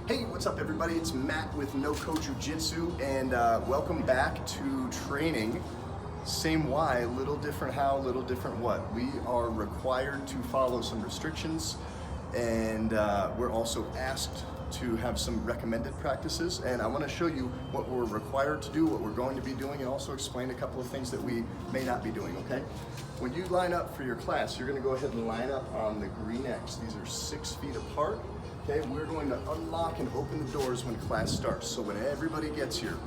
Hey, what's up everybody? It's Matt with No Code Jiu Jitsu, and welcome back to training. Same why, little different how, little different what. We are required to follow some restrictions, and we're also asked to have some recommended practices, and I want to show you what we're required to do, what we're going to be doing, and also explain a couple of things that we may not be doing, okay? When you line up for your class, you're going to go ahead and line up on the green X. These are 6 feet apart. Okay, we're going to unlock and open the doors when class starts. So when everybody gets here,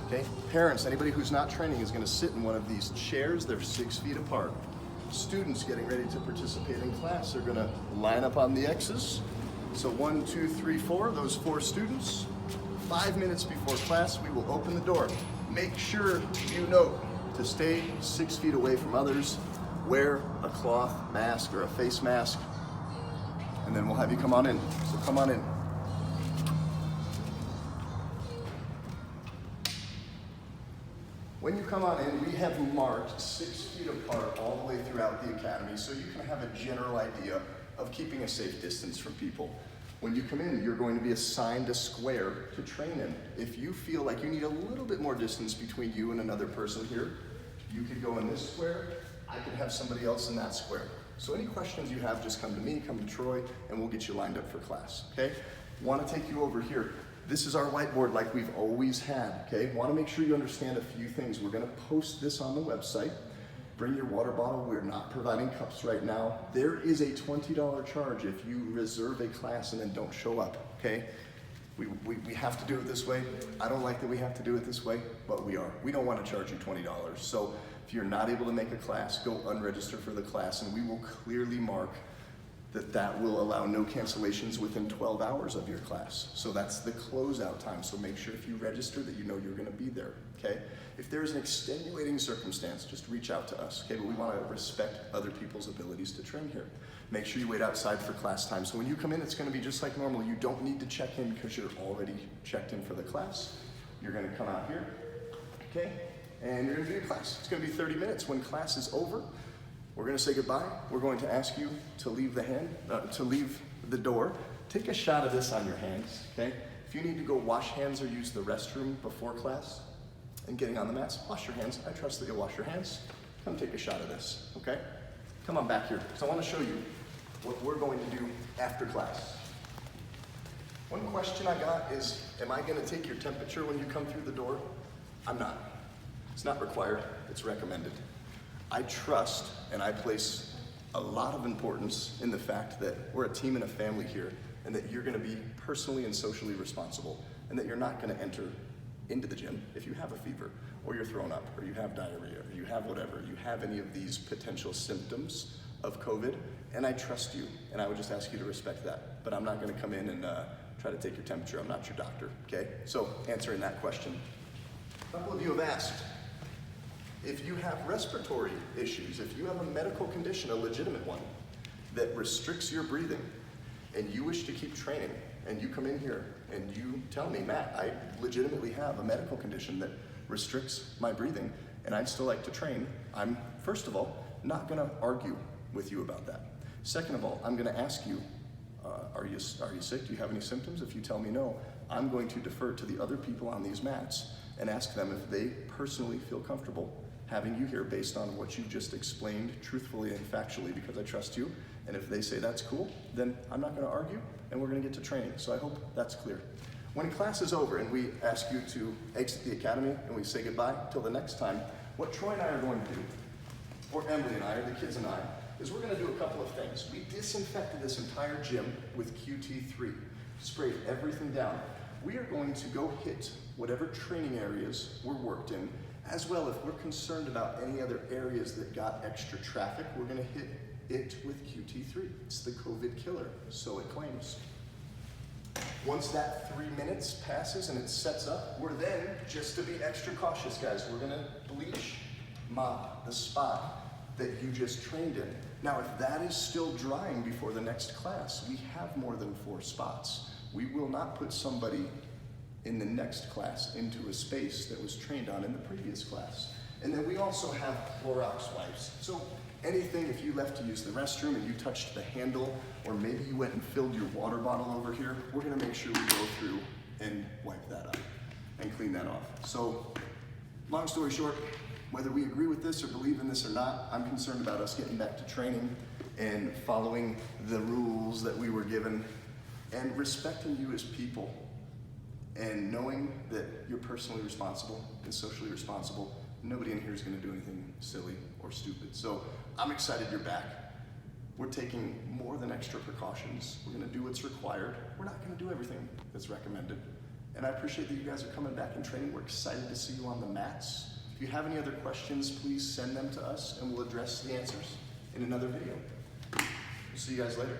okay, parents, anybody who's not training is going to sit in one of these chairs. They're 6 feet apart. Students getting ready to participate in class are going to line up on the X's. So 1, 2, 3, 4, those 4 students. 5 minutes before class, we will open the door. Make sure you note to stay 6 feet away from others. Wear a cloth mask or a face mask. And then we'll have you come on in. So come on in. When you come on in, we have marked 6 feet apart all the way throughout the academy, so you can have a general idea of keeping a safe distance from people. When you come in, you're going to be assigned a square to train in. If you feel like you need a little bit more distance between you and another person here, you could go in this square. I could have somebody else in that square. So any questions you have, just come to me, come to Troy, and we'll get you lined up for class, okay? Want to take you over here. This is our whiteboard like we've always had, okay? Want to make sure you understand a few things. We're going to post this on the website. Bring your water bottle. We're not providing cups right now. There is a $20 charge if you reserve a class and then don't show up, okay? We have to do it this way. I don't like that we have to do it this way, but we are. We don't want to charge you $20. So if you're not able to make a class, go unregister for the class, and we will clearly mark that will allow no cancellations within 12 hours of your class. So that's the closeout time. So make sure if you register that you know you're going to be there, okay? If there is an extenuating circumstance, just reach out to us, okay? But we want to respect other people's abilities to train here. Make sure you wait outside for class time. So when you come in, it's going to be just like normal. You don't need to check in because you're already checked in for the class. You're going to come out here, okay? And you're going to do your class. It's going to be 30 minutes. When class is over, we're going to say goodbye. We're going to ask you to leave the door. Take a shot of this on your hands, okay? If you need to go wash hands or use the restroom before class and getting on the mats, wash your hands. I trust that you'll wash your hands. Come take a shot of this, okay? Come on back here, because I want to show you what we're going to do after class. One question I got is, am I going to take your temperature when you come through the door? I'm not. It's not required, it's recommended. I trust and I place a lot of importance in the fact that we're a team and a family here, and that you're going to be personally and socially responsible, and that you're not going to enter into the gym if you have a fever, or you're thrown up, or you have diarrhea, or you have whatever, you have any of these potential symptoms of COVID, and I trust you, and I would just ask you to respect that. But I'm not going to come in and try to take your temperature. I'm not your doctor, okay? So answering that question. A couple of you have asked, if you have respiratory issues, if you have a medical condition, a legitimate one, that restricts your breathing, and you wish to keep training, and you come in here and you tell me, Matt, I legitimately have a medical condition that restricts my breathing, and I'd still like to train, I'm, first of all, not gonna argue with you about that. Second of all, I'm gonna ask you, are you sick? Do you have any symptoms? If you tell me no, I'm going to defer to the other people on these mats and ask them if they personally feel comfortable having you here based on what you just explained truthfully and factually, because I trust you. And if they say that's cool, then I'm not going to argue, and we're going to get to training. So I hope that's clear. When class is over and we ask you to exit the academy and we say goodbye till the next time, what Troy and I are going to do, or Emily and I, or the kids and I, is we're going to do a couple of things. We disinfected this entire gym with QT3, sprayed everything down. We are going to go hit whatever training areas were worked in. As well, if we're concerned about any other areas that got extra traffic, we're going to hit it with QT3. It's the COVID killer, so it claims. Once that 3 minutes passes and it sets up, we're then, just to be extra cautious, guys, we're going to bleach, mop the spot that you just trained in. Now, if that is still drying before the next class, we have more than 4 spots. We will not put somebody in the next class into a space that was trained on in the previous class. And then we also have Clorox wipes. So Anything, if you left to use the restroom and you touched the handle, or maybe you went and filled your water bottle over here, we're gonna make sure we go through and wipe that up and clean that off. So, long story short, whether we agree with this or believe in this or not, I'm concerned about us getting back to training and following the rules that we were given and respecting you as people and knowing that you're personally responsible and socially responsible. Nobody in here is gonna do anything silly or stupid. So I'm excited you're back. We're taking more than extra precautions. We're gonna do what's required. We're not gonna do everything that's recommended. And I appreciate that you guys are coming back in training. We're excited to see you on the mats. If you have any other questions, please send them to us and we'll address the answers in another video. We'll see you guys later.